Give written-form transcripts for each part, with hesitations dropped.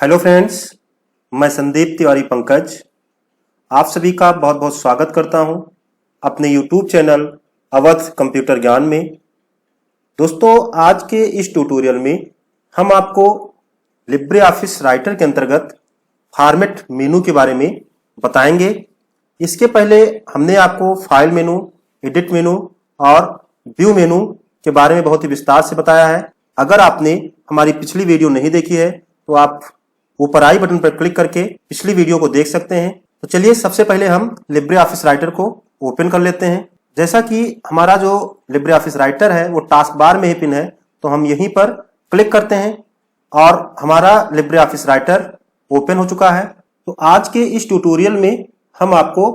Hello friends, मैं संदीप तिवारी पंकज आप सभी का बहुत बहुत स्वागत करता हूं अपने यूट्यूब चैनल अवध कंप्यूटर ज्ञान में। दोस्तों, आज के इस ट्यूटोरियल में हम आपको लिब्रे ऑफिस राइटर के अंतर्गत फॉर्मेट मेनू के बारे में बताएंगे। इसके पहले हमने आपको फाइल मेनू, एडिट मेनू और व्यू मेनू के बारे में बहुत ही विस्तार से बताया है। अगर आपने हमारी पिछली वीडियो नहीं देखी है तो आप ऊपर आई बटन पर क्लिक करके पिछली वीडियो को देख सकते हैं। तो चलिए सबसे पहले हम लिब्रे ऑफिस राइटर को ओपन कर लेते हैं। जैसा कि हमारा जो लिब्रे ऑफिस राइटर है वो टास्क बार में ही पिन है, तो हम यहीं पर क्लिक करते हैं और हमारा लिब्रे ऑफिस राइटर ओपन हो चुका है। तो आज के इस ट्यूटोरियल में हम आपको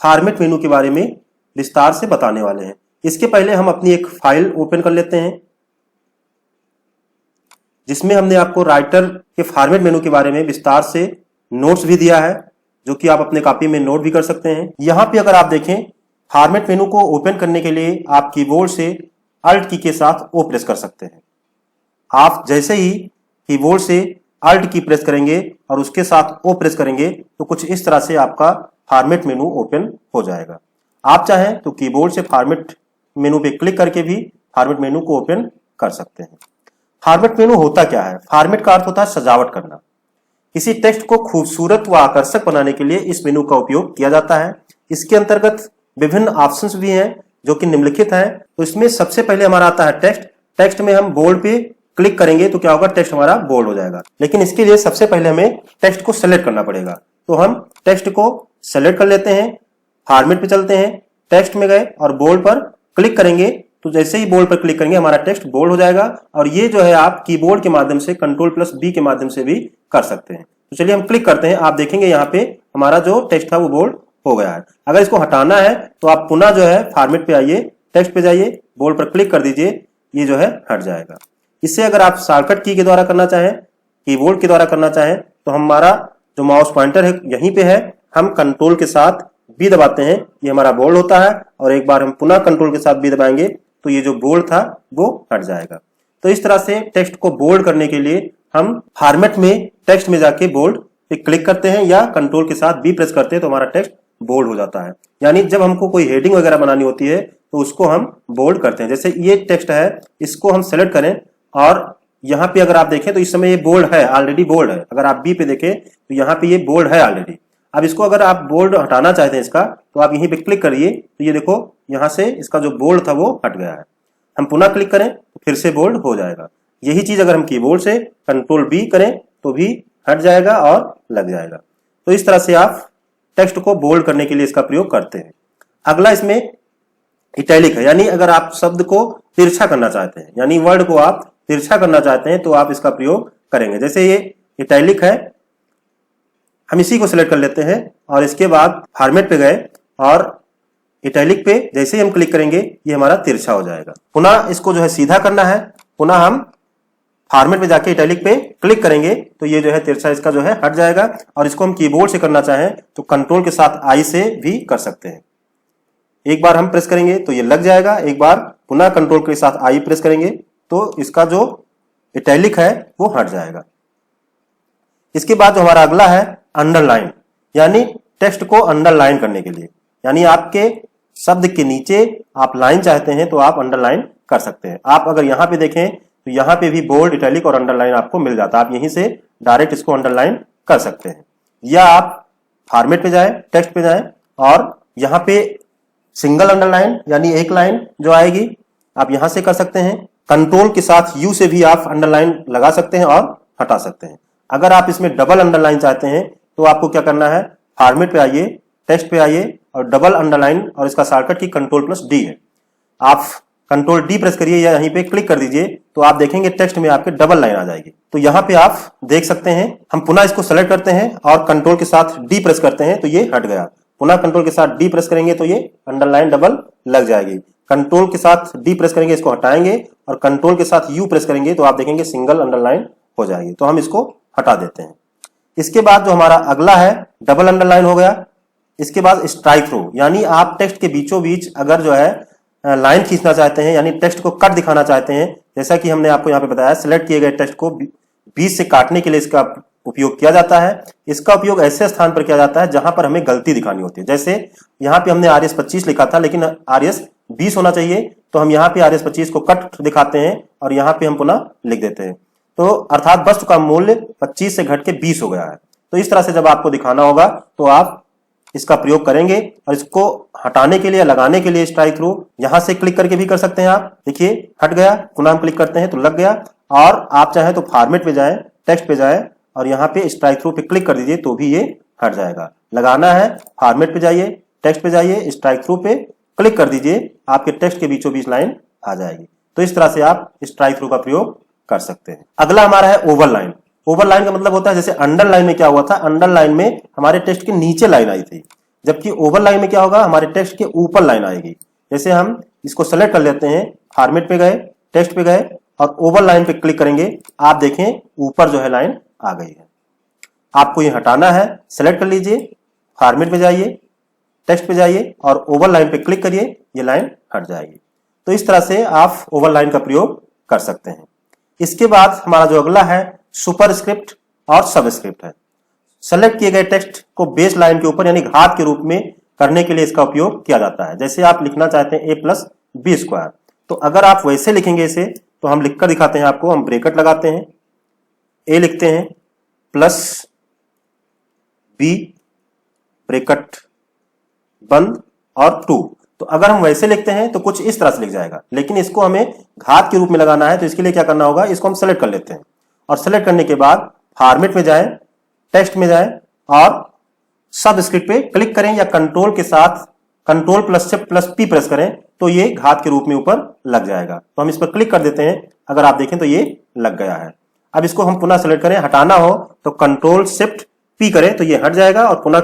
फॉर्मेट मेनू के बारे में विस्तार से बताने वाले हैं। इसके पहले हम अपनी एक फाइल ओपन कर लेते हैं जिसमें हमने आपको राइटर के फॉर्मेट मेनू के बारे में विस्तार से नोट्स भी दिया है, जो कि आप अपने कॉपी में नोट भी कर सकते हैं। यहाँ पे अगर आप देखें, फॉर्मेट मेनू को ओपन करने के लिए आप कीबोर्ड से अल्ट की के साथ ओ प्रेस कर सकते हैं। आप जैसे ही कीबोर्ड से अल्ट की प्रेस करेंगे और उसके साथ ओ प्रेस करेंगे तो कुछ इस तरह से आपका फॉर्मेट मेनू ओपन हो जाएगा। आप चाहें तो कीबोर्ड से फॉर्मेट मेनू पे क्लिक करके भी फॉर्मेट मेनू को ओपन कर सकते हैं। फॉर्मेट मेनू होता क्या है? फॉर्मेट का अर्थ होता है सजावट करना। किसी टेक्स्ट को खूबसूरत व आकर्षक बनाने के लिए इस मेनू का उपयोग किया जाता है। इसके अंतर्गत विभिन्न ऑप्शंस भी हैं जो कि निम्नलिखित हैं। तो इसमें सबसे पहले हमारा आता है टेक्स्ट। टेक्स्ट में हम बोल्ड पे क्लिक करेंगे तो क्या होगा, टेक्स्ट हमारा बोल्ड हो जाएगा। लेकिन इसके लिए सबसे पहले हमें टेक्स्ट को सेलेक्ट करना पड़ेगा। तो हम टेक्स्ट को सेलेक्ट कर लेते हैं, फॉर्मेट पे चलते हैं, टेक्स्ट में गए और बोल्ड पर क्लिक करेंगे। तो जैसे ही बोल्ड पर क्लिक करेंगे हमारा टेक्स्ट बोल्ड हो जाएगा। और ये जो है आप कीबोर्ड के माध्यम से Ctrl+B के माध्यम से भी कर सकते हैं। तो चलिए हम क्लिक करते हैं। आप देखेंगे यहाँ पे हमारा जो टेक्स्ट था वो बोल्ड हो गया है। अगर इसको हटाना है तो आप पुनः जो है फॉर्मेट पे आइए, टेक्स्ट पे जाइए, बोल्ड पर क्लिक कर दीजिए, ये जो है हट जाएगा। इससे अगर आप शॉर्टकट की के द्वारा करना चाहें, कीबोर्ड के द्वारा करना चाहें, तो हमारा जो माउस पॉइंटर है यहीं पे है, हम कंट्रोल के साथ बी दबाते हैं, ये हमारा बोल्ड होता है। और एक बार हम पुनः कंट्रोल के साथ बी दबाएंगे तो ये जो बोल्ड था वो हट जाएगा। तो इस तरह से टेक्स्ट को बोल्ड करने के लिए हम फॉर्मेट में टेक्स्ट में जाके बोल्ड पे क्लिक करते हैं या कंट्रोल के साथ बी प्रेस करते हैं तो हमारा टेक्स्ट बोल्ड हो जाता है। यानी जब हमको कोई हेडिंग वगैरह बनानी होती है तो उसको हम बोल्ड करते हैं। जैसे ये टेक्स्ट है, इसको हम सेलेक्ट करें और यहाँ पे अगर आप देखें तो इस समय ये बोल्ड है, ऑलरेडी बोल्ड है। अगर आप बी पे देखें तो यहाँ पे ये बोल्ड है ऑलरेडी। अब इसको अगर आप बोल्ड हटाना चाहते हैं इसका, तो आप यहीं पे क्लिक करिए तो ये देखो यहाँ से इसका जो बोल्ड था वो हट गया है। हम पुनः क्लिक करें तो फिर से बोल्ड हो जाएगा। यही चीज अगर हम कीबोर्ड से Ctrl+B करें तो भी हट जाएगा और लग जाएगा। तो इस तरह से आप टेक्स्ट को बोल्ड करने के लिए इसका प्रयोग करते हैं। अगला इसमें इटैलिक है, यानी अगर आप शब्द को तिरछा करना चाहते हैं, यानी वर्ड को आप तिरछा करना चाहते हैं तो आप इसका प्रयोग करेंगे। जैसे ये इटैलिक है, हम इसी को सिलेक्ट कर लेते हैं और इसके बाद फॉर्मेट पे गए और इटैलिक पे जैसे ही हम क्लिक करेंगे ये हमारा तिरछा हो जाएगा। पुनः इसको जो है सीधा करना है, पुनः हम फॉर्मेट में जाके इटैलिक पे क्लिक करेंगे तो ये जो है तिरछा इसका जो है हट जाएगा। और इसको हम कीबोर्ड से करना चाहें तो कंट्रोल के साथ आई से भी कर सकते हैं। एक बार हम प्रेस करेंगे तो ये लग जाएगा, एक बार पुनः कंट्रोल के साथ आई प्रेस करेंगे तो इसका जो इटैलिक है वो हट जाएगा। इसके बाद जो हमारा अगला है अंडरलाइन, यानी टेक्स्ट को अंडरलाइन करने के लिए, यानी आपके शब्द के नीचे आप लाइन चाहते हैं तो आप अंडरलाइन कर सकते हैं। आप अगर यहाँ पे देखें तो यहाँ पे भी बोल्ड, इटैलिक और अंडरलाइन आपको मिल जाता है। आप यहीं से डायरेक्ट इसको अंडरलाइन कर सकते हैं, या आप फॉर्मेट पे जाएं, टेक्स्ट पे जाएं और यहाँ पे सिंगल अंडरलाइन यानी एक लाइन जो आएगी आप यहाँ से कर सकते हैं। कंट्रोल के साथ यू से भी आप अंडरलाइन लगा सकते हैं और हटा सकते हैं। अगर आप इसमें डबल अंडरलाइन चाहते हैं तो आपको क्या करना है, फॉर्मेट पे आइए, टेक्स्ट पे आइए और डबल अंडरलाइन, और इसका शॉर्टकट की Ctrl+D है। आप Ctrl+D प्रेस करिए या यहीं पे क्लिक कर दीजिए तो आप देखेंगे टेक्स्ट में आपके डबल लाइन आ जाएगी। तो यहाँ पे आप देख सकते हैं, हम पुनः इसको सेलेक्ट करते हैं और कंट्रोल के साथ D प्रेस करते हैं तो ये हट गया। पुनः कंट्रोल के साथ D प्रेस करेंगे तो ये अंडरलाइन डबल लग जाएगी। कंट्रोल के साथ D प्रेस करेंगे, इसको हटाएंगे और कंट्रोल के साथ U प्रेस करेंगे तो आप देखेंगे सिंगल अंडरलाइन हो जाएगी। तो हम इसको हटा देते हैं। इसके बाद जो हमारा अगला है डबल अंडरलाइन हो गया। इसके बाद स्ट्राइक थ्रू, यानी आप टेक्स्ट के बीचों बीच अगर जो है लाइन खींचना चाहते हैं, यानी टेक्स्ट को कट दिखाना चाहते हैं, जैसा कि हमने आपको यहाँ पे बताया, सिलेक्ट किए गए टेक्स्ट को बीच से काटने के लिए इसका उपयोग किया जाता है। इसका उपयोग ऐसे स्थान पर किया जाता है जहां पर हमें गलती दिखानी होती है। जैसे यहाँ पे हमने RS 25 लिखा था लेकिन RS 20 होना चाहिए, तो हम यहाँ पे RS 25 को कट दिखाते हैं और यहाँ पे हम पुनः लिख देते हैं। तो अर्थात वस्तु का मूल्य 25 से घट के 20 हो गया है। तो इस तरह से जब आपको दिखाना होगा तो आप इसका प्रयोग करेंगे। और इसको हटाने के लिए, लगाने के लिए स्ट्राइक थ्रू यहां से क्लिक करके भी कर सकते हैं आप। देखिए हट गया, पुनः हम क्लिक करते हैं तो लग गया। और आप चाहें तो फॉर्मेट पे जाएं, टेक्स्ट पे जाएं और यहाँ पे स्ट्राइक थ्रू पे क्लिक कर दीजिए तो भी ये हट जाएगा। लगाना है, फॉर्मेट पे जाइए, टेक्स्ट पे जाइए, स्ट्राइक थ्रू पे क्लिक कर दीजिए, आपके टेक्स्ट के बीचों बीच लाइन आ जाएगी। तो इस तरह से आप स्ट्राइक थ्रू का प्रयोग कर सकते हैं। अगला हमारा है ओवरलाइन। ओवरलाइन का मतलब होता है, जैसे अंडरलाइन में क्या हुआ था, अंडरलाइन में हमारे टेक्स्ट के नीचे लाइन आई थी, जबकि ओवरलाइन में क्या होगा, हमारे टेक्स्ट के ऊपर लाइन आएगी। जैसे हम इसको सेलेक्ट कर लेते हैं, फॉर्मेट पे गए, टेक्स्ट पे गए और ओवरलाइन पे क्लिक करेंगे, आप देखें ऊपर जो है लाइन आ गई है। आपको ये हटाना है, सेलेक्ट कर लीजिए, फॉर्मेट पे जाइए, टेक्स्ट पे जाइए और ओवरलाइन पे क्लिक करिए, ये लाइन हट जाएगी। तो इस तरह से आप ओवरलाइन का प्रयोग कर सकते हैं। इसके बाद हमारा जो अगला है सुपरस्क्रिप्ट और सबस्क्रिप्ट है। सेलेक्ट किए गए टेक्स्ट को बेस लाइन के ऊपर यानी घात के रूप में करने के लिए इसका उपयोग किया जाता है। जैसे आप लिखना चाहते हैं a+b², तो अगर आप वैसे लिखेंगे इसे तो हम लिखकर दिखाते हैं आपको। हम ब्रैकेट लगाते हैं, a लिखते हैं प्लस b ब्रैकेट बंद और 2। तो अगर हम वैसे लिखते हैं तो कुछ इस तरह से लिख जाएगा, लेकिन इसको हमें घात के रूप में लगाना है। तो इसके लिए क्या करना होगा, इसको हम सेलेक्ट कर लेते हैं और सेलेक्ट करने के बाद फॉर्मेट में जाएं, टेक्स्ट में जाएं और सबस्क्रिप्ट पे क्लिक करें या कंट्रोल के साथ control plus shift plus P press करें तो ये घात के रूप में ऊपर लग जाएगा। तो हम इस पर क्लिक कर देते हैं, अगर आप देखें तो ये लग गया है। अब इसको हम पुनः सेलेक्ट करें, हटाना हो तो कंट्रोल शिफ्ट P करें तो ये हट जाएगा और पुनः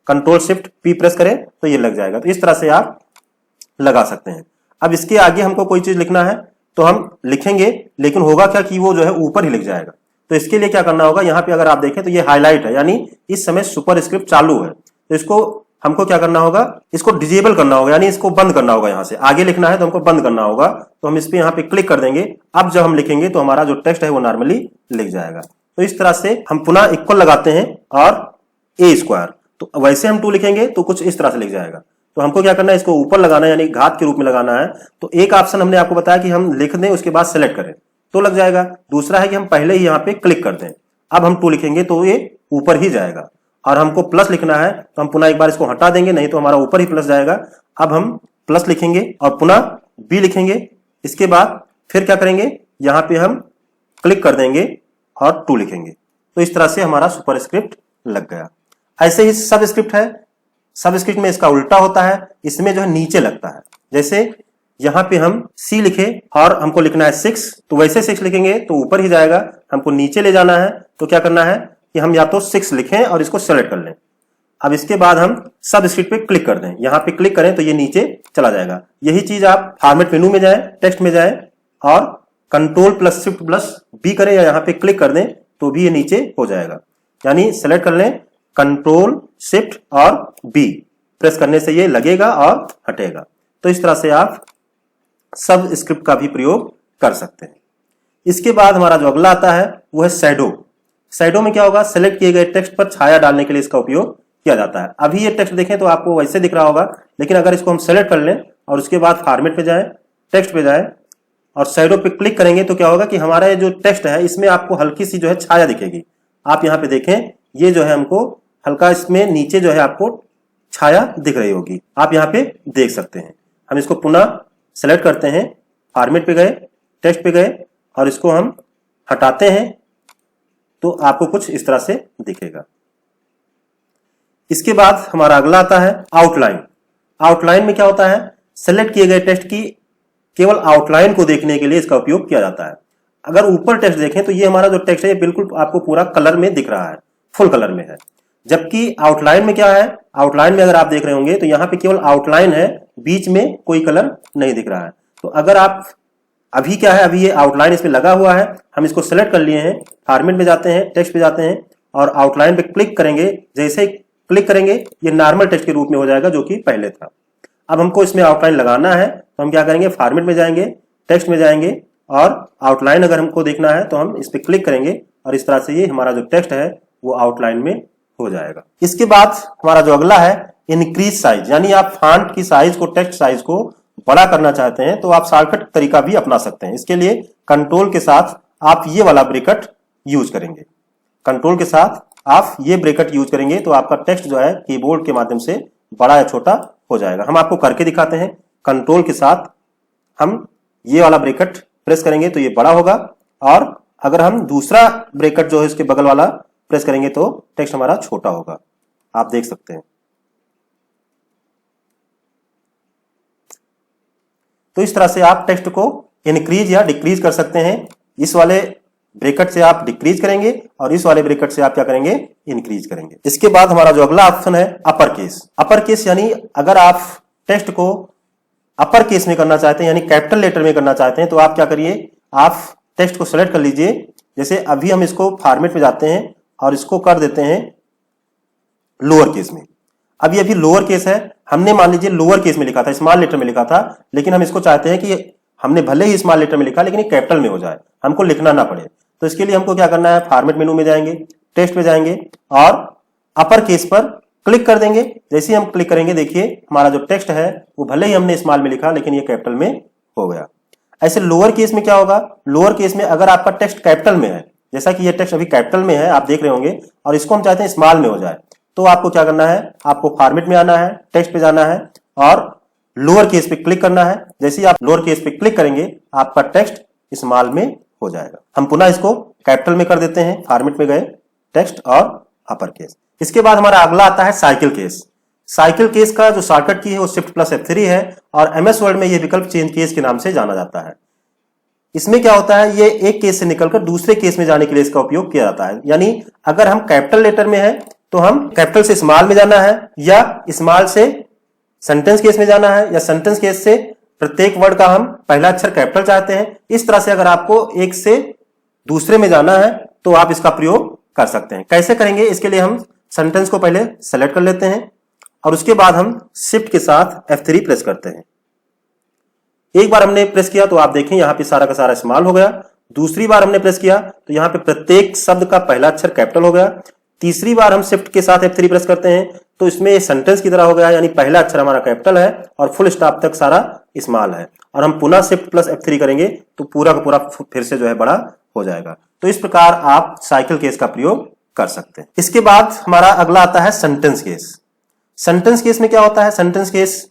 कंट्रोल शिफ्ट P प्रेस करें तो ये लग जाएगा। तो इस तरह से आप लगा सकते हैं। अब इसके आगे हमको कोई चीज लिखना है तो हम लिखेंगे, लेकिन होगा क्या कि वो जो है ऊपर ही लिख जाएगा। तो इसके लिए क्या करना होगा, यहाँ पे अगर आप देखें तो ये हाईलाइट है, यानी इस समय सुपरस्क्रिप्ट चालू है। तो इसको हमको क्या करना होगा, इसको डिजेबल करना होगा, यानी इसको बंद करना होगा। यहाँ से आगे लिखना है तो हमको बंद करना होगा। तो हम इस पे यहाँ पे क्लिक कर देंगे। अब जब हम लिखेंगे तो हमारा जो टेक्स्ट है वो नॉर्मली लिख जाएगा। तो इस तरह से हम पुनः इक्वल लगाते हैं और a², तो वैसे हम 2 लिखेंगे तो कुछ इस तरह से लिख जाएगा। तो हमको क्या करना है, इसको ऊपर लगाना है, यानी घात के रूप में लगाना है। तो एक ऑप्शन हमने आपको बताया कि हम लिख दें उसके बाद सेलेक्ट करें तो लग जाएगा। दूसरा है कि हम पहले ही यहाँ पे क्लिक कर दें। अब हम 2 लिखेंगे तो ये ऊपर ही जाएगा। और हमको प्लस लिखना है तो हम पुनः एक बार इसको हटा देंगे, नहीं तो हमारा ऊपर ही प्लस जाएगा। अब हम प्लस लिखेंगे और पुनः B लिखेंगे। इसके बाद फिर क्या करेंगे, यहाँ पे हम क्लिक कर देंगे और 2 लिखेंगे। तो इस तरह से हमारा सुपरस्क्रिप्ट लग गया। ऐसे ही सबस्क्रिप्ट है। सबस्क्रिप्ट में इसका उल्टा होता है, इसमें जो है नीचे लगता है। जैसे यहाँ पे हम C लिखे और हमको लिखना है 6, तो वैसे 6 लिखेंगे तो ऊपर ही जाएगा। हमको नीचे ले जाना है तो क्या करना है कि हम या तो 6 लिखें और इसको सेलेक्ट कर लें। अब इसके बाद हम सबस्क्रिप्ट पे क्लिक कर दें, यहाँ पे क्लिक करें तो ये नीचे चला जाएगा। यही चीज आप फॉर्मेट मेनू में जाए, टेक्स्ट में जाए और control plus shift plus B करें या यहाँ पे क्लिक कर दें तो भी ये नीचे हो जाएगा। यानी सेलेक्ट कर लें, कंट्रोल शिफ्ट और B प्रेस करने से ये लगेगा और हटेगा। तो इस तरह से आप सब स्क्रिप्ट का भी प्रयोग कर सकते हैं। इसके बाद हमारा जो अगला आता है वो है शैडो। शैडो में क्या होगा, सेलेक्ट किए गए टेक्स्ट पर छाया डालने के लिए इसका उपयोग किया जाता है। अभी ये टेक्स्ट देखें तो आपको वैसे दिख रहा होगा, लेकिन अगर इसको हम सेलेक्ट कर लें और उसके बाद फॉर्मेट पे जाएं, टेक्स्ट पे जाएं और शैडो पे क्लिक करेंगे तो क्या होगा कि हमारा ये जो टेक्स्ट है इसमें आपको हल्की सी जो है छाया दिखेगी। आप यहाँ पे देखें, ये जो है हमको हल्का इसमें नीचे जो है आपको छाया दिख रही होगी, आप यहाँ पे देख सकते हैं। हम इसको पुनः सेलेक्ट करते हैं, फॉर्मेट पे गए, टेक्स्ट पे गए और इसको हम हटाते हैं तो आपको कुछ इस तरह से दिखेगा। इसके बाद हमारा अगला आता है आउटलाइन। आउटलाइन में क्या होता है, सेलेक्ट किए गए टेक्स्ट की केवल आउटलाइन को देखने के लिए इसका उपयोग किया जाता है। अगर ऊपर टेक्स्ट देखें तो ये हमारा जो टेक्स्ट है ये बिल्कुल आपको पूरा कलर में दिख रहा है, फुल कलर में है। जबकि आउटलाइन में क्या है, आउटलाइन में अगर आप देख रहे होंगे तो यहाँ पे केवल आउटलाइन है, बीच में कोई कलर नहीं दिख रहा है। तो अगर आप अभी क्या है, अभी ये आउटलाइन इसमें लगा हुआ है, हम इसको सेलेक्ट कर लिए हैं, फॉर्मेट में जाते हैं, टेक्स्ट पे जाते हैं और आउटलाइन पे क्लिक करेंगे। जैसे ही क्लिक करेंगे ये नॉर्मल टेक्स्ट के रूप में हो जाएगा जो कि पहले था। अब हमको इसमें आउटलाइन लगाना है तो हम क्या करेंगे, फॉर्मेट में जाएंगे, टेक्स्ट में जाएंगे और आउटलाइन अगर हमको देखना है तो हम इस पर क्लिक करेंगे और इस तरह से ये हमारा जो टेक्स्ट है वो आउटलाइन में हो जाएगा। इसके बाद हमारा जो अगला है इंक्रीज साइज, यानी आप फॉन्ट की साइज को, टेक्स्ट साइज को बड़ा करना चाहते हैं तो आप शॉर्टकट तरीका भी अपना सकते हैं। इसके लिए कंट्रोल के साथ आप ये वाला ब्रैकेट यूज करेंगे। कंट्रोल के साथ आप ये ब्रैकेट यूज करेंगे तो आपका टेक्स्ट जो है कीबोर्ड के माध्यम से बड़ा या छोटा हो जाएगा। हम आपको करके दिखाते हैं। कंट्रोल के साथ हम ये वाला ब्रैकेट प्रेस करेंगे तो ये बड़ा होगा, और अगर हम दूसरा ब्रैकेट जो है इसके बगल वाला प्रेस करेंगे तो टेक्स्ट हमारा छोटा होगा। आप देख सकते हैं। तो इस तरह से आप टेक्स्ट को इंक्रीज या डिक्रीज कर सकते हैं। इस वाले ब्रैकेट से आप डिक्रीज करेंगे और इस वाले ब्रैकेट से आप क्या करेंगे, इंक्रीज करेंगे। इसके बाद हमारा जो अगला ऑप्शन है अपर केस। अपर केस यानी अगर आप टेक्स्ट को अपर केस में करना चाहते हैं, यानी कैपिटल लेटर में करना चाहते हैं, तो आप क्या करिए, आप टेक्स्ट को सेलेक्ट कर लीजिए। जैसे अभी हम इसको फॉर्मेट में जाते हैं और इसको कर देते हैं लोअर केस में। अभी लोअर केस है, हमने मान लीजिए लोअर केस में लिखा था, स्मॉल लेटर में लिखा था, लेकिन हम इसको चाहते हैं कि हमने भले ही स्मॉल लेटर में लिखा लेकिन ये कैपिटल में हो जाए, हमको लिखना ना पड़े। तो इसके लिए हमको क्या करना है, फॉर्मेट मेनू में जाएंगे, टेक्स्ट पे जाएंगे और अपर केस पर क्लिक कर देंगे। जैसे ही हम क्लिक करेंगे देखिए हमारा जो टेक्स्ट है वो भले ही हमने स्मॉल में लिखा लेकिन ये कैपिटल में हो गया। ऐसे लोअर केस में क्या होगा, लोअर केस में अगर आपका टेक्स्ट कैपिटल में है, जैसा कि ये टेक्स्ट अभी कैपिटल में है आप देख रहे होंगे, और इसको हम चाहते हैं स्मॉल में हो जाए, तो आपको क्या करना है, आपको फॉर्मेट में आना है, टेक्स्ट पे जाना है और लोअर केस पे क्लिक करना है। जैसे ही आप लोअर केस पे क्लिक करेंगे आपका टेक्स्ट स्मॉल में हो जाएगा। हम पुनः इसको कैपिटल में कर देते हैं, फॉर्मेट में गए, टेक्स्ट और अपर केस। इसके बाद हमारा अगला आता है साइकिल केस। साइकिल केस का जो शॉर्टकट की है वो शिफ्ट प्लस F3 है और MS वर्ड में ये विकल्प चेंज केस के नाम से जाना जाता है। इसमें क्या होता है, ये एक केस से निकलकर दूसरे केस में जाने के लिए इसका उपयोग किया जाता है। यानी अगर हम कैपिटल लेटर में है तो हम कैपिटल से स्मॉल में जाना है, या स्मॉल से सेंटेंस केस में जाना है, या सेंटेंस केस से प्रत्येक वर्ड का हम पहला अक्षर कैपिटल चाहते हैं। इस तरह से अगर आपको एक से दूसरे में जाना है तो आप इसका प्रयोग कर सकते हैं। कैसे करेंगे, इसके लिए हम सेंटेंस को पहले सेलेक्ट कर लेते हैं और उसके बाद हम शिफ्ट के साथ F3 प्रेस करते हैं। एक बार हमने प्रेस किया तो आप देखें यहां पे सारा का सारा स्मॉल हो गया। दूसरी बार हमने प्रेस किया तो यहां पे प्रत्येक शब्द का पहला अक्षर कैपिटल हो गया। तीसरी बार हम शिफ्ट के साथ F3 प्रेस करते हैं तो इसमें सेंटेंस की तरह हो गया, यानी पहला अक्षर हमारा कैपिटल है और फुल स्टॉप तक सारा स्मॉल है। और हम पुनः शिफ्ट प्लस F3 करेंगे तो पूरा का पूरा फिर से जो है बड़ा हो जाएगा। तो इस प्रकार आप साइकिल केस का प्रयोग कर सकते हैं। इसके बाद हमारा अगला आता है सेंटेंस केस। सेंटेंस केस में क्या होता है, सेंटेंस केस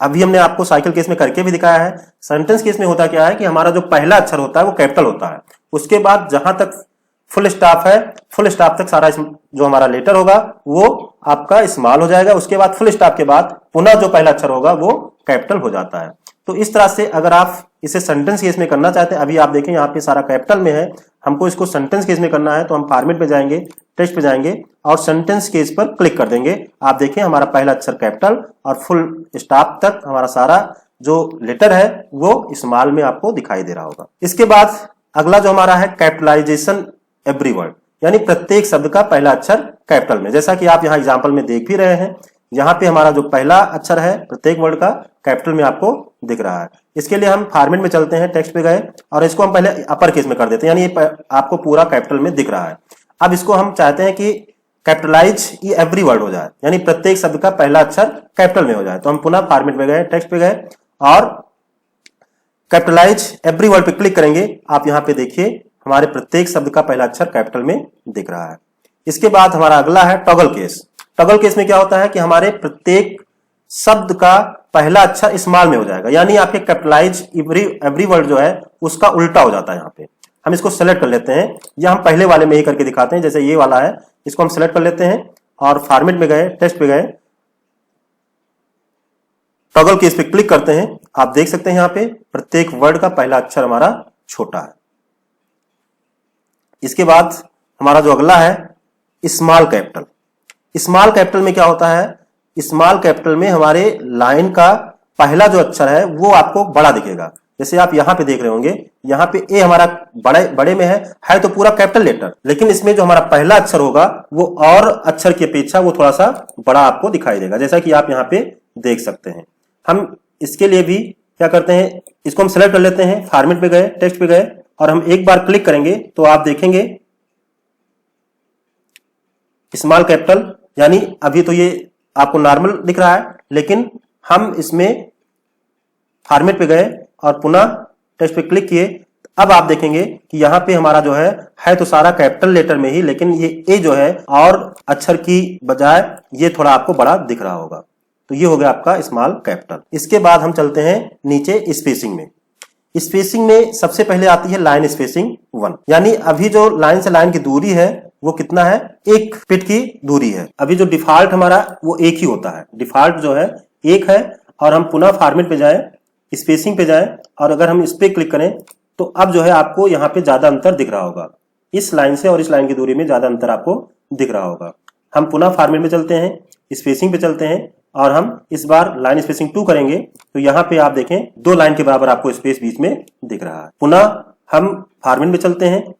अभी हमने आपको साइकिल केस में करके भी दिखाया है। सेंटेंस केस में होता क्या है कि हमारा जो पहला अक्षर होता है वो कैपिटल होता है, उसके बाद जहां तक फुल स्टॉप है, फुल स्टॉप तक सारा जो हमारा लेटर होगा वो आपका स्मॉल हो जाएगा। उसके बाद फुल स्टॉप के बाद पुनः जो पहला अक्षर होगा वो कैपिटल हो जाता है। तो इस तरह से अगर आप इसे सेंटेंस केस में करना चाहते हैं, अभी आप देखें यहाँ पे सारा कैपिटल में है, हमको इसको सेंटेंस केस में करना है तो हम फॉर्मेट में जाएंगे, टेक्स्ट पे जाएंगे और सेंटेंस केस पर क्लिक कर देंगे। आप देखें हमारा पहला अक्षर कैपिटल और फुल स्टॉप तक हमारा सारा जो लेटर है वो स्मॉल में आपको दिखाई दे रहा होगा। इसके बाद अगला जो हमारा है कैपिटलाइजेशन एवरी वर्ड, यानी प्रत्येक शब्द का पहला अक्षर कैपिटल में। जैसा कि आप यहाँ एग्जाम्पल में देख भी रहे हैं, यहाँ पे हमारा जो पहला अक्षर है प्रत्येक वर्ड का कैपिटल में आपको दिख रहा है। इसके लिए हम फॉर्मेट में चलते हैं, टेक्स्ट पे गए और इसको हम पहले अपर केस में कर देते हैं, यानी ये आपको पूरा कैपिटल में दिख रहा है। अब इसको हम चाहते हैं कि कैपिटलाइज ये एवरी वर्ड हो जाए, यानी प्रत्येक शब्द का पहला अक्षर कैपिटल में हो जाए। तो हम पुनः फॉर्मेट में गए, टेक्स्ट पे गए और कैपिटलाइज एवरी वर्ड पे क्लिक करेंगे। आप यहाँ पे देखिए हमारे प्रत्येक शब्द का पहला अक्षर कैपिटल में दिख रहा है। इसके बाद हमारा अगला है टॉगल केस। टॉगल केस में क्या होता है कि हमारे प्रत्येक शब्द का पहला अक्षर स्मॉल में हो जाएगा, यानी आपके कैपिटलाइज एवरी वर्ड जो है उसका उल्टा हो जाता है। यहाँ पे हम इसको सेलेक्ट कर लेते हैं, या हम पहले वाले में ही करके दिखाते हैं। जैसे ये वाला है, इसको हम सेलेक्ट कर लेते हैं और फॉर्मेट में गए, टेक्स्ट पे गए, टॉगल केस पे क्लिक करते हैं। आप देख सकते हैं यहाँ पे प्रत्येक वर्ड का पहला अक्षर हमारा छोटा है। इसके बाद हमारा जो अगला है स्मॉल कैपिटल। स्मॉल कैपिटल में क्या होता है, स्मॉल कैपिटल में हमारे लाइन का पहला जो अक्षर है वो आपको बड़ा दिखेगा। जैसे आप यहाँ पे देख रहे होंगे, यहाँ पे ए हमारा बड़े में है तो पूरा कैपिटल लेटर, लेकिन इसमें जो हमारा पहला अक्षर होगा वो और अक्षर की अपेक्षा वो थोड़ा सा बड़ा आपको दिखाई देगा, जैसा कि आप यहाँ पे देख सकते हैं। हम इसके लिए भी क्या करते हैं, इसको हम सेलेक्ट कर लेते हैं, फॉर्मेट पे गए, टेक्स्ट पे गए और हम एक बार क्लिक करेंगे तो आप देखेंगे स्मॉल कैपिटल, यानी अभी तो ये आपको नॉर्मल दिख रहा है, लेकिन हम इसमें फॉर्मेट पे गए और पुनः टेक्स्ट पे क्लिक किए। अब आप देखेंगे कि यहाँ पे हमारा जो है तो सारा कैपिटल लेटर में ही, लेकिन ये ए जो है और अक्षर की बजाय ये थोड़ा आपको बड़ा दिख रहा होगा। तो ये हो गया आपका स्मॉल कैपिटल। इसके बाद हम चलते हैं नीचे स्पेसिंग में। स्पेसिंग में सबसे पहले आती है लाइन स्पेसिंग 1, यानी अभी जो लाइन से लाइन की दूरी है वो कितना है, 1 फीट की दूरी है। अभी जो डिफॉल्ट हमारा वो 1 ही होता है, डिफॉल्ट जो है 1 है। और हम पुनः फॉर्मेट पे जाएं, स्पेसिंग पे जाएं और अगर हम इस पे क्लिक करें तो अब जो है आपको यहाँ पे ज्यादा अंतर दिख रहा होगा। इस लाइन से और इस लाइन की दूरी में ज्यादा अंतर आपको दिख रहा होगा। हम पुनः फॉर्मेट में चलते हैं, स्पेसिंग पे चलते हैं और हम इस बार लाइन स्पेसिंग 2 करेंगे तो यहाँ पे आप देखें 2 लाइन के बराबर आपको स्पेस बीच में दिख रहा है। पुनः हम फॉर्मेट में चलते हैं,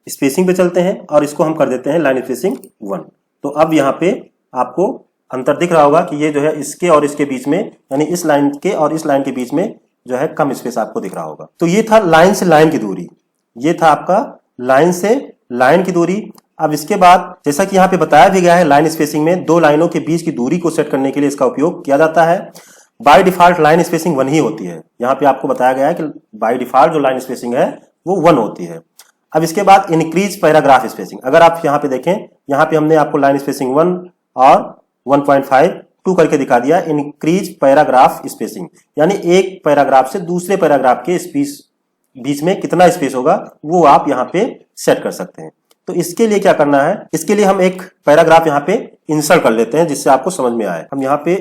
स्पेसिंग पे चलते हैं और इसको हम कर देते हैं लाइन स्पेसिंग 1। तो अब यहाँ पे आपको अंतर दिख रहा होगा कि ये जो है इसके और इसके बीच में, यानी इस लाइन के और इस लाइन के बीच में जो है कम स्पेस आपको दिख रहा होगा। तो ये था लाइन से लाइन की दूरी, ये था आपका लाइन से लाइन की दूरी। अब इसके बाद जैसा कि यहाँ पे बताया भी गया है, लाइन स्पेसिंग में 2 लाइनों के बीच की दूरी को सेट करने के लिए इसका उपयोग किया जाता है। बाय डिफॉल्ट लाइन स्पेसिंग 1 ही होती है। यहाँ पे आपको बताया गया है कि बाय डिफॉल्ट जो लाइन स्पेसिंग है वो 1 होती है। अब इसके बाद इंक्रीज पैराग्राफ स्पेसिंग, अगर आप यहाँ पे देखें, यहाँ पे हमने आपको लाइन स्पेसिंग 1 और 1.52 करके दिखा दिया। इंक्रीज पैराग्राफ स्पेसिंग यानी एक पैराग्राफ से दूसरे पैराग्राफ के बीच में कितना स्पेस होगा वो आप यहाँ पे सेट कर सकते हैं। तो इसके लिए क्या करना है, इसके लिए हम एक पैराग्राफ यहाँ पे इंसर्ट कर लेते हैं जिससे आपको समझ में आए। हम यहाँ पे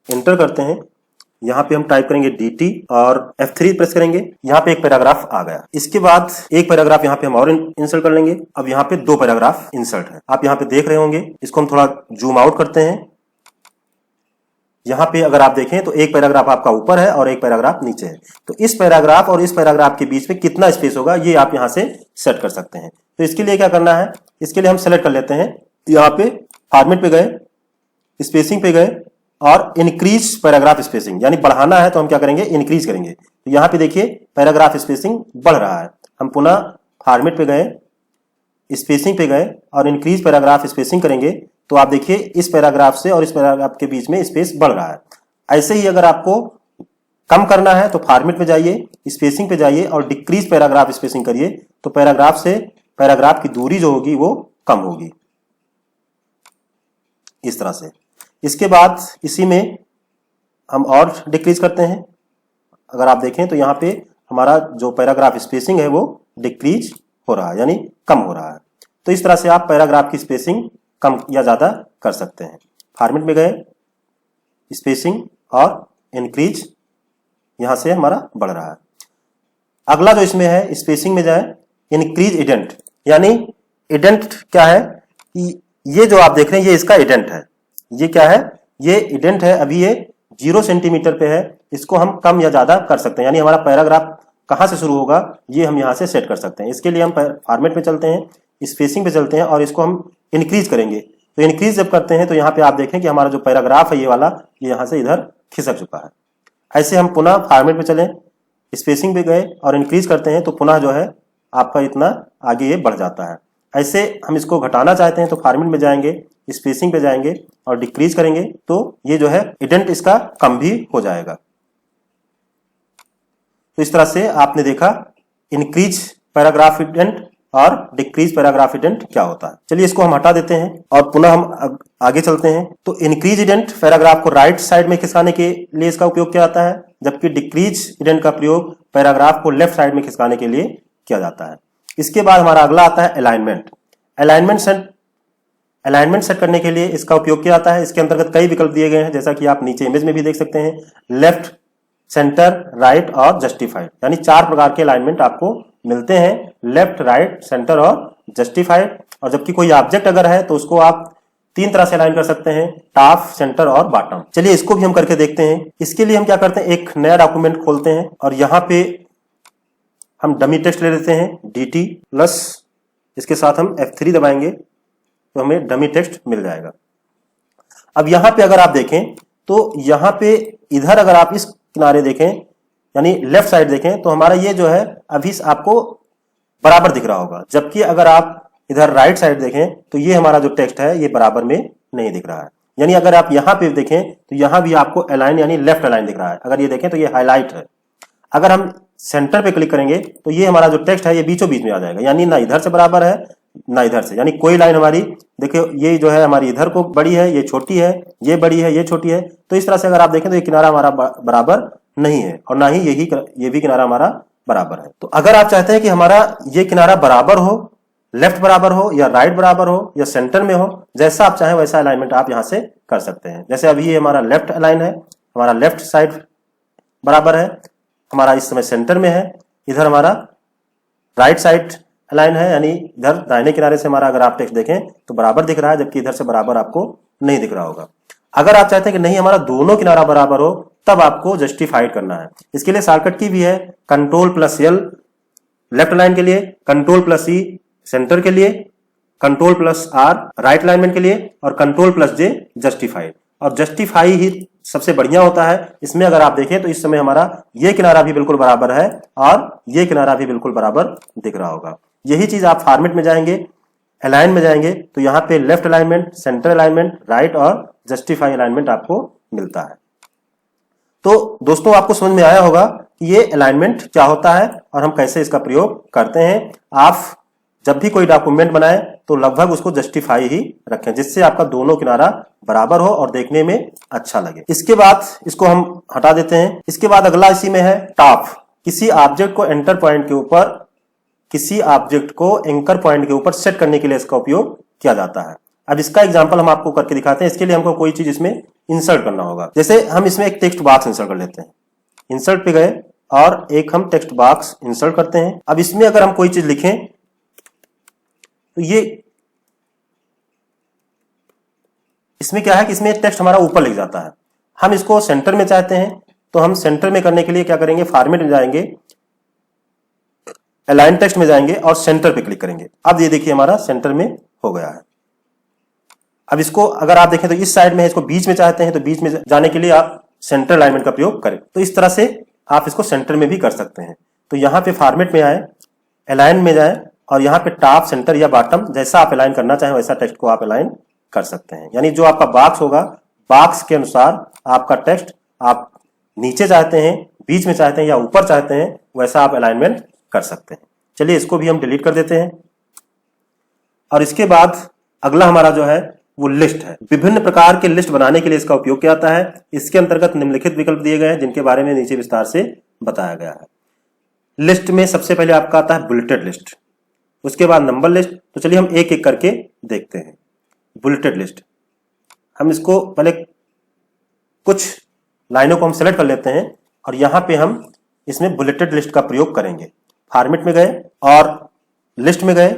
एंटर करते हैं, यहाँ पे हम टाइप करेंगे DT और F3 प्रेस करेंगे। यहाँ पे एक पैराग्राफ आ गया। इसके बाद एक पैराग्राफ यहाँ पे हम और इंसर्ट कर लेंगे। अब यहाँ पे 2 पैराग्राफ इंसर्ट है, आप यहाँ पे देख रहे होंगे। इसको हम थोड़ा जूम आउट करते हैं। यहाँ पे अगर आप देखें तो एक पैराग्राफ आपका ऊपर है और एक पैराग्राफ नीचे है। तो इस पैराग्राफ और इस पैराग्राफ के बीच में कितना स्पेस होगा ये आप यहाँ से सेट कर सकते हैं। तो इसके लिए क्या करना है, इसके लिए हम सेलेक्ट कर लेते हैं, यहाँ पे फॉर्मेट पे गए, स्पेसिंग पे गए और इंक्रीज पैराग्राफ स्पेसिंग, यानी बढ़ाना है तो हम क्या करेंगे, इंक्रीज करेंगे। तो यहाँ पे देखिए पैराग्राफ स्पेसिंग बढ़ रहा है। हम पुनः फॉर्मेट पे गए, स्पेसिंग पे गए और इंक्रीज पैराग्राफ स्पेसिंग करेंगे तो आप देखिए इस पैराग्राफ से और इस पैराग्राफ के बीच में स्पेस बढ़ रहा है। ऐसे ही अगर आपको कम करना है तो फॉर्मेट पे जाइए, स्पेसिंग पे जाइए और डिक्रीज पैराग्राफ स्पेसिंग करिए तो पैराग्राफ से पैराग्राफ की दूरी जो होगी वो कम होगी, इस तरह से। इसके बाद इसी में हम और डिक्रीज करते हैं। अगर आप देखें तो यहाँ पे हमारा जो पैराग्राफ स्पेसिंग है वो डिक्रीज हो रहा है, यानी कम हो रहा है। तो इस तरह से आप पैराग्राफ की स्पेसिंग कम या ज्यादा कर सकते हैं। फॉर्मेट में गए, स्पेसिंग और इंक्रीज, यहां से हमारा बढ़ रहा है। अगला जो इसमें है, स्पेसिंग में जाए, इंक्रीज इडेंट, यानी इडेंट क्या है, ये जो आप देख रहे हैं ये इसका इडेंट है। ये क्या है, ये इडेंट है। अभी ये 0 सेंटीमीटर पे है, इसको हम कम या ज्यादा कर सकते हैं, यानी हमारा पैराग्राफ कहां से शुरू होगा ये हम यहां से सेट कर सकते हैं। इसके लिए हम फॉर्मेट पे चलते हैं, स्पेसिंग पे चलते हैं और इसको हम इंक्रीज करेंगे। तो इंक्रीज जब करते हैं तो यहाँ पे आप देखें कि हमारा जो पैराग्राफ है ये वाला, ये यहाँ से इधर खिसक चुका है। ऐसे हम पुनः फॉर्मेट पे चलें, स्पेसिंग पे गए और इंक्रीज करते हैं तो पुनः जो है आपका इतना आगे ये बढ़ जाता है। ऐसे हम इसको घटाना चाहते हैं तो फॉर्मेट में जाएंगे, स्पेसिंग पे जाएंगे और डिक्रीज करेंगे तो ये जो है इडेंट इसका कम भी हो जाएगा। तो इस तरह से आपने देखा इंक्रीज पैराग्राफ इडेंट और डिक्रीज पैराग्राफ इडेंट क्या होता है। चलिए इसको हम हटा देते हैं और पुनः हम आगे चलते हैं। तो इंक्रीज इडेंट पैराग्राफ को राइट साइड में खिसकाने के लिए इसका उपयोग किया जाता है, जबकि डिक्रीज इडेंट का प्रयोग पैराग्राफ को लेफ्ट साइड में खिसकाने के लिए किया जाता है। इसके बाद हमारा अगला आता है अलाइनमेंट। अलाइनमेंट सेट करने के लिए इसका उपयोग किया जाता है। इसके अंतर्गत कई विकल्प दिए गए हैं, जैसा कि आप नीचे इमेज में भी देख सकते हैं। लेफ्ट, सेंटर, राइट और जस्टिफाइड, यानी 4 प्रकार के अलाइनमेंट आपको मिलते हैं, लेफ्ट, राइट, सेंटर और जस्टिफाइड। और जबकि कोई ऑब्जेक्ट अगर है तो उसको आप 3 तरह से अलाइन कर सकते हैं, टॉप, सेंटर और बॉटम। चलिए इसको भी हम करके देखते हैं। इसके लिए हम क्या करते हैं, एक नया डॉक्यूमेंट खोलते हैं और यहाँ पे हम डमी टेक्स्ट ले लेते हैं, DT प्लस इसके साथ हम F3 दबाएंगे तो हमें डमी टेक्स्ट मिल जाएगा। अब यहाँ पे अगर आप देखें तो यहाँ पे इधर अगर आप इस किनारे देखें, यानी लेफ्ट साइड देखें, तो हमारा ये जो है अभी आपको बराबर दिख रहा होगा। जबकि अगर आप इधर राइट साइड देखें तो ये हमारा जो टेक्स्ट है ये बराबर में नहीं दिख रहा है। यानी अगर आप यहाँ पे देखें तो यहाँ भी आपको अलाइन यानी लेफ्ट अलाइन दिख रहा है। अगर ये देखें तो ये हाईलाइट है। अगर हम सेंटर पे क्लिक करेंगे तो ये हमारा जो टेक्स्ट है ये बीचों बीच में आ जाएगा, यानी ना इधर से बराबर है ना इधर से। यानी कोई लाइन हमारी देखिए ये जो है हमारी इधर को बड़ी है, ये छोटी है, ये बड़ी है, ये छोटी है। तो इस तरह से अगर आप देखें तो ये किनारा हमारा बराबर नहीं है और ना ही ये भी किनारा हमारा बराबर है। तो अगर आप चाहते हैं कि हमारा ये किनारा बराबर हो, लेफ्ट बराबर हो या राइट बराबर हो या सेंटर में हो, जैसा आप चाहें वैसा अलाइनमेंट आप यहां से कर सकते हैं। जैसे अभी ये हमारा लेफ्ट अलाइन है, हमारा लेफ्ट साइड बराबर है, हमारा इस समय सेंटर में है। इधर हमारा राइट साइड अलाइन है, यानी इधर दाहिने किनारे से हमारा अगर आप टेक्स्ट देखें तो बराबर दिख रहा है, जबकि इधर से बराबर आपको नहीं दिख रहा होगा। अगर आप चाहते हैं कि नहीं हमारा दोनों किनारा बराबर हो, तब आपको जस्टिफाइड करना है। इसके लिए शॉर्टकट की भी है, Ctrl+L लेफ्ट अलाइन के लिए, Ctrl+E सेंटर के लिए, Ctrl+R राइट अलाइनमेंट के लिए और Ctrl+J जस्टिफाइड। और जस्टिफाई ही सबसे बढ़िया होता है। इसमें अगर आप देखें तो इस समय हमारा ये किनारा भी बिल्कुल बराबर है और ये किनारा भी बिल्कुल बराबर दिख रहा होगा। यही चीज आप फॉर्मेट में जाएंगे, अलाइन में जाएंगे तो यहाँ पे left alignment, centre alignment, right और जस्टिफाई अलाइनमेंट आपको मिलता है। तो दोस्तों आपको समझ में आया होगा कि ये अलाइनमेंट क्या होता है और हम कैसे इसका प्रयोग करते हैं। आप जब भी कोई डॉक्यूमेंट बनाएं तो लगभग उसको जस्टिफाई ही रखें, जिससे आपका दोनों किनारा बराबर हो और देखने में अच्छा लगे। इसके बाद इसको हम हटा देते हैं। इसके बाद अगला इसी में है टॉप। किसी ऑब्जेक्ट को एंटर पॉइंट के ऊपर, किसी ऑब्जेक्ट को एंकर पॉइंट के ऊपर सेट करने के लिए इसका उपयोग किया जाता है। अब इसका एग्जांपल हम आपको करके दिखाते हैं। इसके लिए हमको कोई चीज इसमें इंसर्ट करना होगा। जैसे हम इसमें एक टेक्स्ट बॉक्स इंसर्ट कर लेते हैं। इंसर्ट पे गए और एक हम टेक्स्ट बॉक्स इंसर्ट करते हैं। अब इसमें अगर हम कोई चीज लिखें तो ये इसमें क्या है कि इसमें टेक्स्ट हमारा ऊपर लिख जाता है। हम इसको सेंटर में चाहते हैं तो हम सेंटर में करने के लिए क्या करेंगे, फॉर्मेट में जाएंगे, अलाइन टेक्स्ट में जाएंगे और सेंटर पे क्लिक करेंगे। अब ये देखिए हमारा सेंटर में हो गया है। अब इसको अगर आप देखें तो इस साइड में है, इसको बीच में चाहते हैं तो बीच में जाने के लिए आप सेंटर अलाइनमेंट का प्रयोग करें। तो इस तरह से आप इसको सेंटर में भी कर सकते हैं। तो यहाँ पे फॉर्मेट में आए, अलाइन में जाए और यहाँ पे टॉप, सेंटर या बॉटम जैसा आप अलाइन करना चाहें वैसा टेक्स्ट को आप अलाइन कर सकते हैं। यानी जो आपका बॉक्स होगा, बॉक्स के अनुसार आपका टेक्स्ट आप नीचे चाहते हैं, बीच में चाहते हैं या ऊपर चाहते हैं, वैसा आप अलाइनमेंट कर सकते हैं। चलिए इसको भी हम डिलीट कर देते हैं। और इसके बाद अगला हमारा जो है वो लिस्ट है। विभिन्न प्रकार के लिस्ट बनाने के लिए इसका उपयोग किया जाता है। इसके अंतर्गत निम्नलिखित विकल्प दिए गए हैं जिनके बारे में नीचे विस्तार से बताया गया है। लिस्ट में सबसे पहले आपका आता है बुलेटेड लिस्ट, उसके बाद नंबर लिस्ट। तो चलिए हम एक एक करके देखते हैं। बुलेटेड लिस्ट, हम इसको पहले कुछ लाइनों को हम सेलेक्ट कर लेते हैं और यहां पे हम इसमें बुलेटेड लिस्ट का प्रयोग करेंगे। फॉर्मेट में गए और लिस्ट में गए,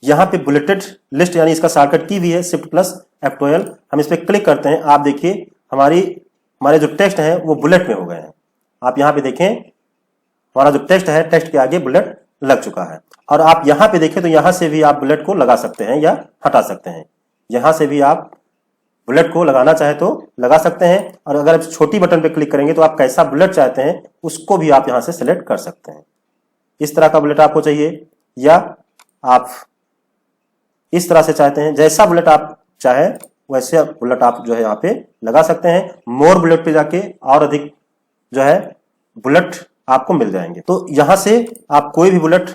यहां पे बुलेटेड लिस्ट यानी इसका शॉर्टकट की भी है Shift+F12। हम इस पर क्लिक करते हैं। आप देखिए हमारे जो टेक्स्ट है वो बुलेट में हो गए हैं। आप यहां पे देखें हमारा जो टेक्स्ट है, टेक्स्ट के आगे बुलेट लग चुका है। और आप यहां पे देखें तो यहां से भी आप बुलेट को लगा सकते हैं या हटा सकते हैं। यहां से भी आप बुलेट को लगाना चाहे तो लगा सकते हैं। और अगर आप छोटी बटन पे क्लिक करेंगे तो आप कैसा बुलेट चाहते हैं उसको भी आप यहां से सिलेक्ट कर सकते हैं। इस तरह का बुलेट आपको चाहिए या आप इस तरह से चाहते हैं, जैसा बुलेट आप चाहे वैसे बुलेट आप जो है यहाँ पे लगा सकते हैं। मोर बुलेट पे जाके और अधिक जो है बुलेट आपको मिल जाएंगे। तो यहां से आप कोई भी बुलेट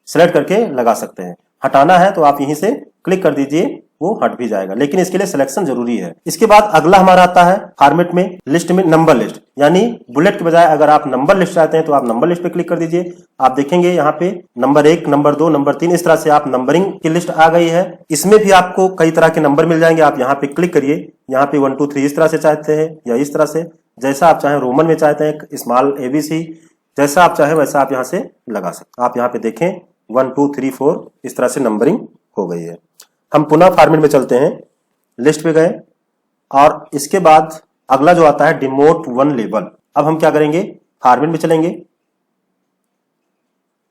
सिलेक्ट करके लगा सकते हैं। हटाना है तो आप यहीं से क्लिक कर दीजिए, वो हट भी जाएगा, लेकिन इसके लिए सिलेक्शन जरूरी है। इसके बाद अगला हमारा आता है फॉर्मेट में, लिस्ट में नंबर लिस्ट, यानी बुलेट के बजाय अगर आप नंबर लिस्ट चाहते हैं तो आप नंबर लिस्ट पे क्लिक कर दीजिए। आप देखेंगे यहाँ पे नंबर 1, नंबर 2, नंबर 3 इस तरह से आप नंबरिंग की लिस्ट आ गई है। इसमें भी आपको कई तरह के नंबर मिल जाएंगे। आप यहाँ पे क्लिक करिए, यहाँ पे 1 2 3 इस तरह से चाहते हैं या इस तरह से, जैसा आप चाहें, रोमन में चाहते हैं, स्मॉल ABC, जैसा आप चाहें वैसा आप यहाँ से लगा सकते। आप यहाँ पे देखें 1 2 3 4 इस तरह से नंबरिंग हो गई है। हम पुनः फॉर्मेट में चलते हैं, लिस्ट पे गए और इसके बाद अगला जो आता है डिमोट 1 लेबल। अब हम क्या करेंगे, फॉर्मेट में चलेंगे,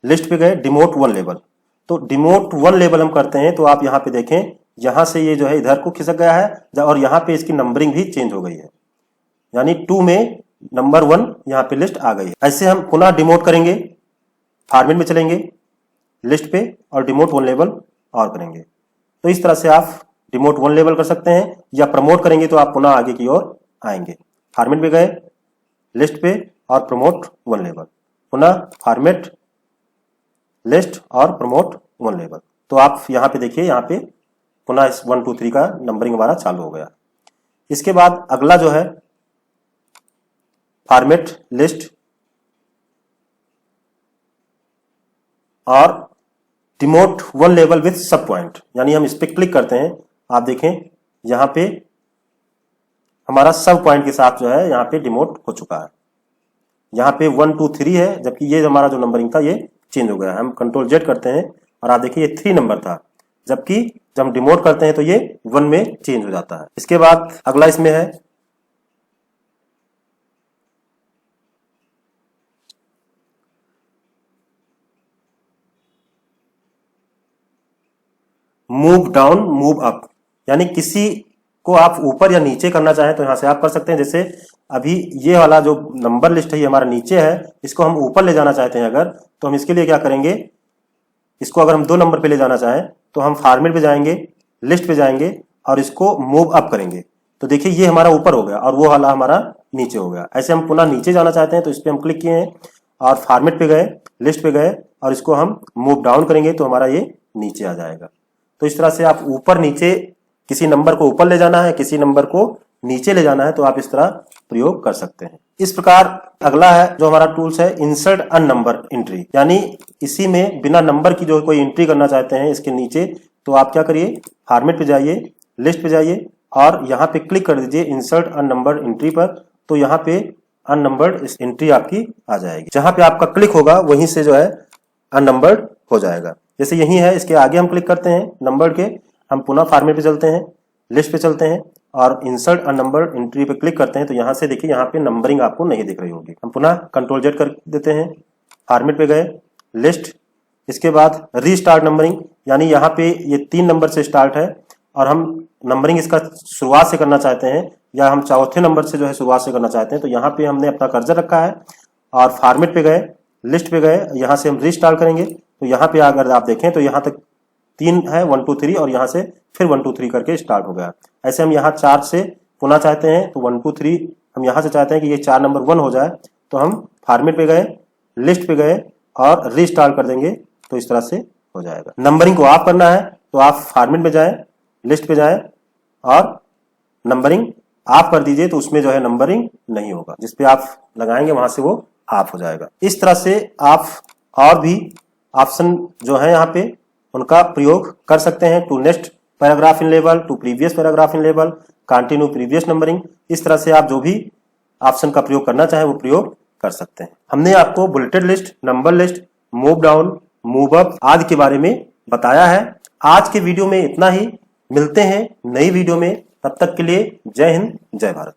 लिस्ट पे गए, डिमोट 1 लेबल। तो डिमोट 1 लेबल हम करते हैं तो आप यहाँ पे देखें, यहां से ये जो है इधर को खिसक गया है और यहाँ पे इसकी नंबरिंग भी चेंज हो गई है, यानी 2 में नंबर 1 यहाँ पे लिस्ट आ गई है। ऐसे हम पुनः डिमोट करेंगे, फॉर्मेट में चलेंगे, लिस्ट पे और डिमोट 1 लेबल और करेंगे। तो इस तरह से आप डिमोट वन लेवल कर सकते हैं, या प्रमोट करेंगे तो आप पुनः आगे की ओर आएंगे। फॉर्मेट पे गए, लिस्ट पे और प्रमोट वन लेवल, पुनः फॉर्मेट, लिस्ट और प्रमोट वन लेवल। तो आप यहाँ पे देखिए, यहाँ पे पुनः इस 1 2 3 का नंबरिंग हमारा चालू हो गया। इसके बाद अगला जो है फॉर्मेट लिस्ट और डिमोट वन लेवल विथ सब पॉइंट, यानी हम इस पे क्लिक करते हैं। आप देखें यहाँ पे हमारा सब पॉइंट के साथ जो है यहाँ पे डिमोट हो चुका है। यहाँ पे 1 2 3 है, जबकि ये हमारा जो नंबरिंग था ये चेंज हो गया। हम कंट्रोल जेड करते हैं और आप देखिए ये 3 नंबर था, जबकि जब हम डिमोट करते हैं तो ये 1 में चेंज हो जाता है। इसके बाद अगला इसमें है मूव डाउन मूव अप, यानी किसी को आप ऊपर या नीचे करना चाहें तो यहां से आप कर सकते हैं। जैसे अभी ये वाला जो नंबर लिस्ट है ये हमारा नीचे है, इसको हम ऊपर ले जाना चाहते हैं अगर, तो हम इसके लिए क्या करेंगे, इसको अगर हम 2 नंबर पे ले जाना चाहें तो हम फॉर्मेट पे जाएंगे, लिस्ट पे जाएंगे और इसको मूव अप करेंगे। तो देखिए ये हमारा ऊपर हो गया और वो वाला हमारा नीचे हो गया। ऐसे हम पुनः नीचे जाना चाहते हैं तो इस पर हम क्लिक किए हैं और फॉर्मेट पे गए, लिस्ट पे गए और इसको हम मूव डाउन करेंगे तो हमारा ये नीचे आ जाएगा। तो इस तरह से आप ऊपर नीचे, किसी नंबर को ऊपर ले जाना है, किसी नंबर को नीचे ले जाना है, तो आप इस तरह प्रयोग कर सकते हैं। इस प्रकार अगला है जो हमारा टूल्स है इंसर्ट अन नंबर एंट्री, यानी इसी में बिना नंबर की जो कोई एंट्री करना चाहते हैं इसके नीचे, तो आप क्या करिए, फॉर्मेट पे जाइए, लिस्ट पे जाइए और यहाँ पे क्लिक कर दीजिए इंसर्ट अन नंबर एंट्री पर। तो यहाँ पे अननंबर्ड एंट्री आपकी आ जाएगी। जहां पे आपका क्लिक होगा वहीं से जो है अननंबर्ड हो जाएगा। जैसे यही है, इसके आगे हम क्लिक करते हैं नंबर के, हम पुनः फॉर्मेट पे चलते हैं, लिस्ट पे चलते हैं और इंसर्ट अननंबर्ड एंट्री पे क्लिक करते हैं। तो यहाँ से देखिए यहाँ पे नंबरिंग आपको नहीं दिख रही होगी। हम पुनः कंट्रोल जेड कर देते हैं, फॉर्मेट पे गए, लिस्ट, इसके बाद रीस्टार्ट नंबरिंग, यानी यहाँ पे ये 3 नंबर से स्टार्ट है और हम नंबरिंग इसका शुरुआत से करना चाहते हैं या हम चौथे नंबर से जो है शुरुआत से करना चाहते हैं। तो यहाँ पे हमने अपना कर्सर रखा है और फॉर्मेट पे गए, लिस्ट पे गए, यहाँ से हम रीस्टार्ट करेंगे। तो यहाँ पे अगर आप देखें तो यहाँ तक 3 है, 1 2 3 और यहाँ से फिर 1 2 3 करके स्टार्ट हो गया। ऐसे हम यहाँ 4 से पुनः चाहते हैं तो 1 2 3 हम यहाँ से चाहते हैं कि ये 4 नंबर 1 हो जाए। तो हम फॉर्मेट पे गए, लिस्ट पे गए और रीस्टार्ट कर देंगे तो इस तरह से हो जाएगा। नंबरिंग को ऑफ करना है तो आप फॉर्मेट पे जाएं, लिस्ट पे जाएं और नंबरिंग ऑफ कर दीजिए, तो उसमें जो है नंबरिंग नहीं होगा। जिस पे आप लगाएंगे वहां से वो ऑफ हो जाएगा। इस तरह से आप और भी ऑप्शन जो है यहाँ पे उनका प्रयोग कर सकते हैं। To next paragraph in level, to previous paragraph in level, continue previous numbering, इस तरह से आप जो भी ऑप्शन का प्रयोग करना चाहें वो प्रयोग कर सकते हैं। हमने आपको bulleted list, number list, move down, move up आदि के बारे में बताया है। आज के वीडियो में इतना ही। मिलते हैं नई वीडियो में, तब तक के लिए जय हिंद, जय भारत।